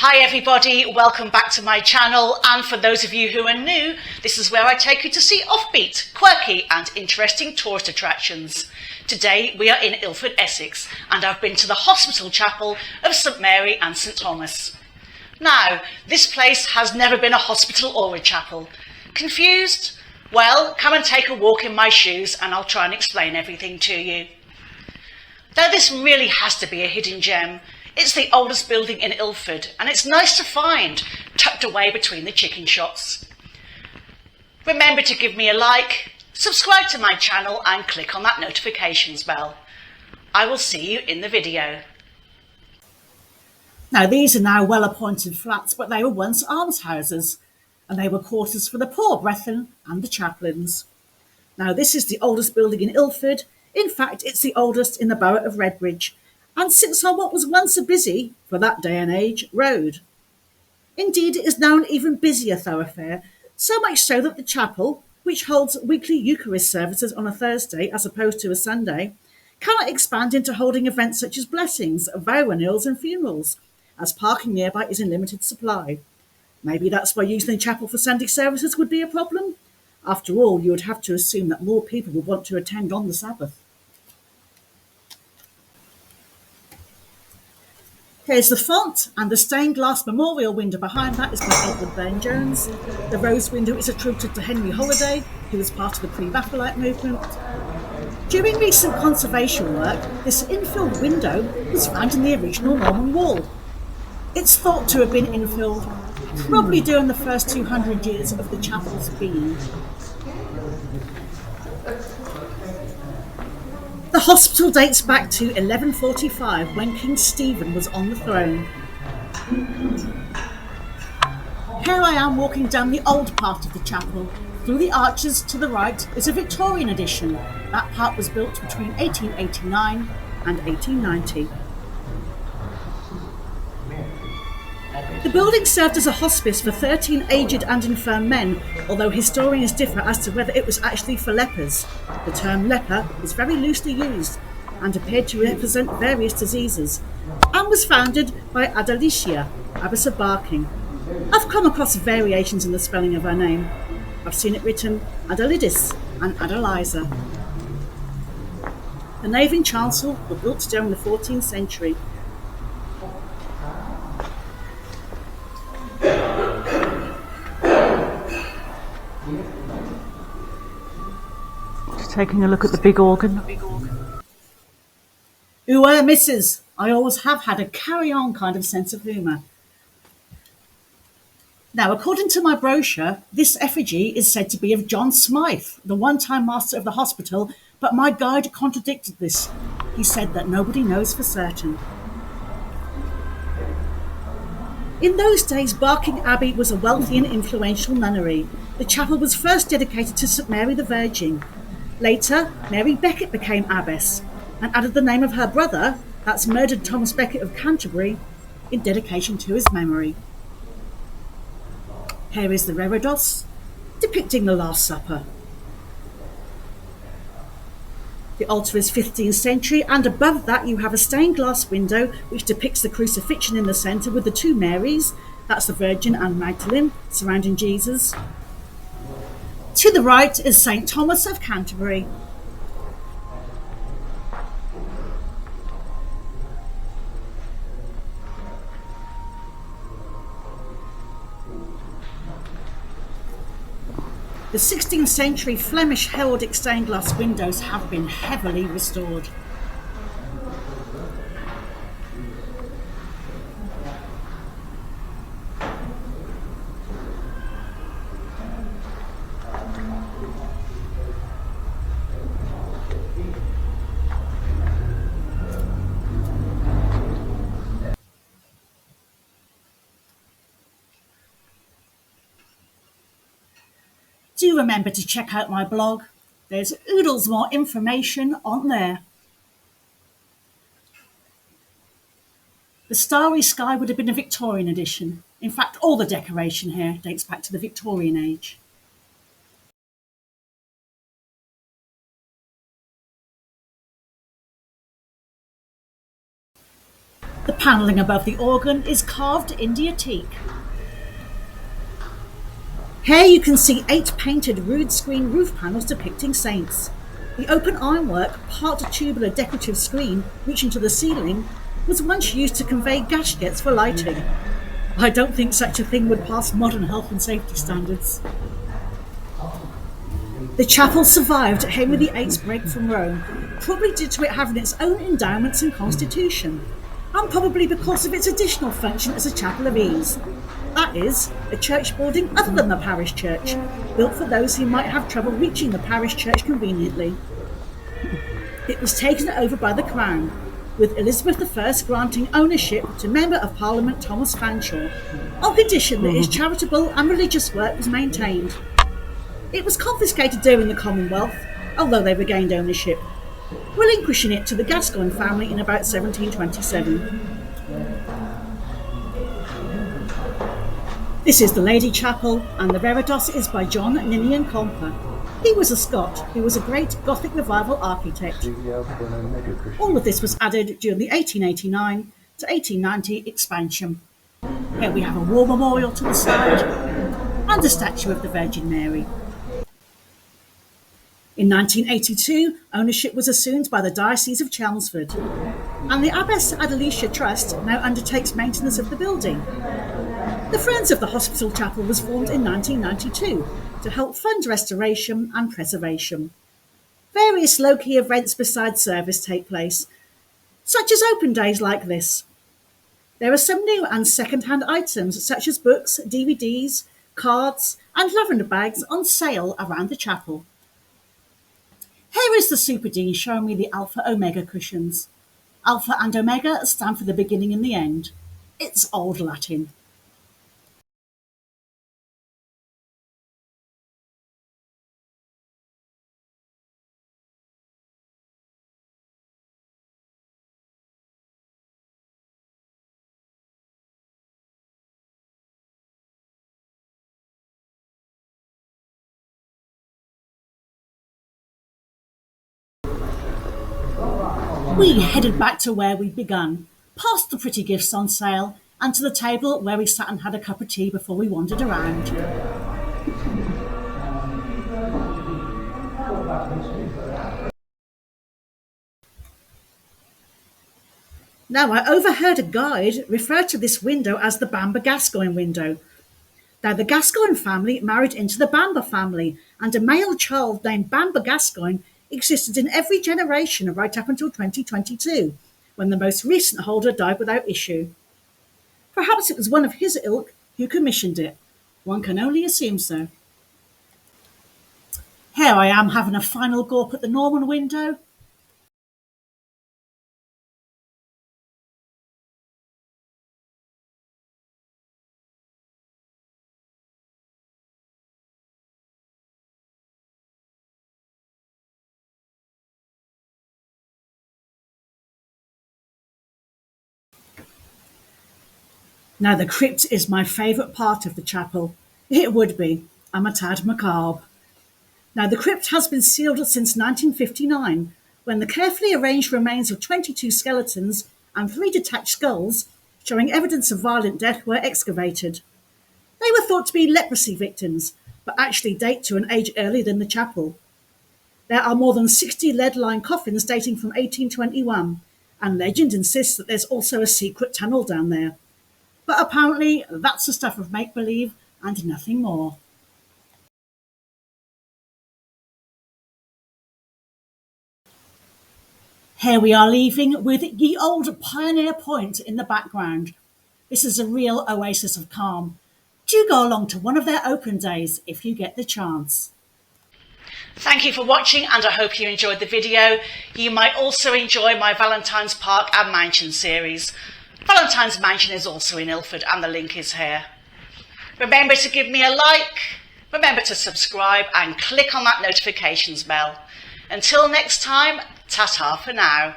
Hi everybody, welcome back to my channel, and for those of you who are new, this is where I take you to see offbeat, quirky and interesting tourist attractions. Today we are in Ilford, Essex, and I've been to the hospital chapel of St Mary and St Thomas. Now, this place has never been a hospital or a chapel. Confused? Well, come and take a walk in my shoes and I'll try and explain everything to you. Though this really has to be a hidden gem, it's the oldest building in Ilford, and it's nice to find, tucked away between the chicken shops. Remember to give me a like, subscribe to my channel and click on that notifications bell. I will see you in the video. Now these are now well-appointed flats, but they were once almshouses, and they were quarters for the poor brethren and the chaplains. Now this is the oldest building in Ilford. In fact, it's the oldest in the Borough of Redbridge, and sits on what was once a busy, for that day and age, road. Indeed, it is now an even busier thoroughfare, so much so that the chapel, which holds weekly Eucharist services on a Thursday as opposed to a Sunday, cannot expand into holding events such as blessings, vow renewals and funerals, as parking nearby is in limited supply. Maybe that's why using the chapel for Sunday services would be a problem. After all, you would have to assume that more people would want to attend on the Sabbath. Here's the font, and the stained glass memorial window behind that is by Edward Burne-Jones. The rose window is attributed to Henry Holiday, who was part of the pre-Raphaelite movement. During recent conservation work, this infilled window was found in the original Norman wall. It's thought to have been infilled probably during the first 200 years of the chapel's being. The hospital dates back to 1145, when King Stephen was on the throne. Here I am walking down the old part of the chapel. Through the arches to the right is a Victorian addition. That part was built between 1889 and 1890. The building served as a hospice for 13 aged and infirm men, although historians differ as to whether it was actually for lepers. The term leper is very loosely used and appeared to represent various diseases, and was founded by Adelicia, Abbess of Barking. I've come across variations in the spelling of her name. I've seen it written Adelidis and Adeliza. The nave and chancel were built during the 14th century. Taking a look at the big organ. Missus, I always have had a carry-on kind of sense of humour. Now, according to my brochure, this effigy is said to be of John Smythe, the one-time master of the hospital, but my guide contradicted this. He said that nobody knows for certain. In those days, Barking Abbey was a wealthy and influential nunnery. The chapel was first dedicated to St Mary the Virgin. Later, Mary Becket became abbess and added the name of her brother, that's murdered Thomas Becket of Canterbury, in dedication to his memory. Here is the reredos, depicting the Last Supper. The altar is 15th century, and above that you have a stained glass window which depicts the crucifixion in the centre with the two Marys, that's the Virgin and Magdalene, surrounding Jesus. To the right is St Thomas of Canterbury. The 16th century Flemish heraldic stained glass windows have been heavily restored. Do remember to check out my blog. There's oodles more information on there. The starry sky would have been a Victorian addition. In fact, all the decoration here dates back to the Victorian age. The panelling above the organ is carved India teak. Here you can see 8 painted rood screen roof panels depicting saints. The open ironwork, part tubular decorative screen reaching to the ceiling, was once used to convey gas jets for lighting. I don't think such a thing would pass modern health and safety standards. The chapel survived Henry VIII's break from Rome, probably due to it having its own endowments and constitution, and probably because of its additional function as a chapel of ease. That is, a church building other than the parish church, built for those who might have trouble reaching the parish church conveniently. It was taken over by the Crown, with Elizabeth I granting ownership to Member of Parliament Thomas Fanshawe, on condition that his charitable and religious work was maintained. It was confiscated during the Commonwealth, although they regained ownership, relinquishing it to the Gascoigne family in about 1727. This is the Lady Chapel, and the Reredos is by John Ninian Comper. He was a Scot who was a great Gothic revival architect. All of this was added during the 1889 to 1890 expansion. Here we have a war memorial to the side and a statue of the Virgin Mary. In 1982, ownership was assumed by the Diocese of Chelmsford, and the Abbess Adelicia Trust now undertakes maintenance of the building. The Friends of the Hospital Chapel was formed in 1992 to help fund restoration and preservation. Various low-key events besides service take place, such as open days like this. There are some new and second-hand items such as books, DVDs, cards and lavender bags on sale around the chapel. Here is the Super Dean showing me the Alpha Omega cushions. Alpha and Omega stand for the beginning and the end. It's old Latin. We headed back to where we'd begun, past the pretty gifts on sale, and to the table where we sat and had a cup of tea before we wandered around. Now, I overheard a guide refer to this window as the Bamber Gascoigne window. Now, the Gascoigne family married into the Bamber family, and a male child named Bamber Gascoigne existed in every generation right up until 2022, when the most recent holder died without issue. Perhaps it was one of his ilk who commissioned it. One can only assume so. Here I am having a final gawp at the Norman window. Now, the crypt is my favourite part of the chapel. It would be. I'm a tad macabre. Now, the crypt has been sealed since 1959, when the carefully arranged remains of 22 skeletons and 3 detached skulls, showing evidence of violent death, were excavated. They were thought to be leprosy victims, but actually date to an age earlier than the chapel. There are more than 60 lead-lined coffins dating from 1821, and legend insists that there's also a secret tunnel down there. But apparently that's the stuff of make-believe and nothing more. Here we are leaving with ye old Pioneer Point in the background. This is a real oasis of calm. Do go along to one of their open days if you get the chance. Thank you for watching, and I hope you enjoyed the video. You might also enjoy my Valentine's Park and Mansion series. Valentine's Mansion is also in Ilford, and the link is here. Remember to give me a like, remember to subscribe and click on that notifications bell. Until next time, ta-ta for now.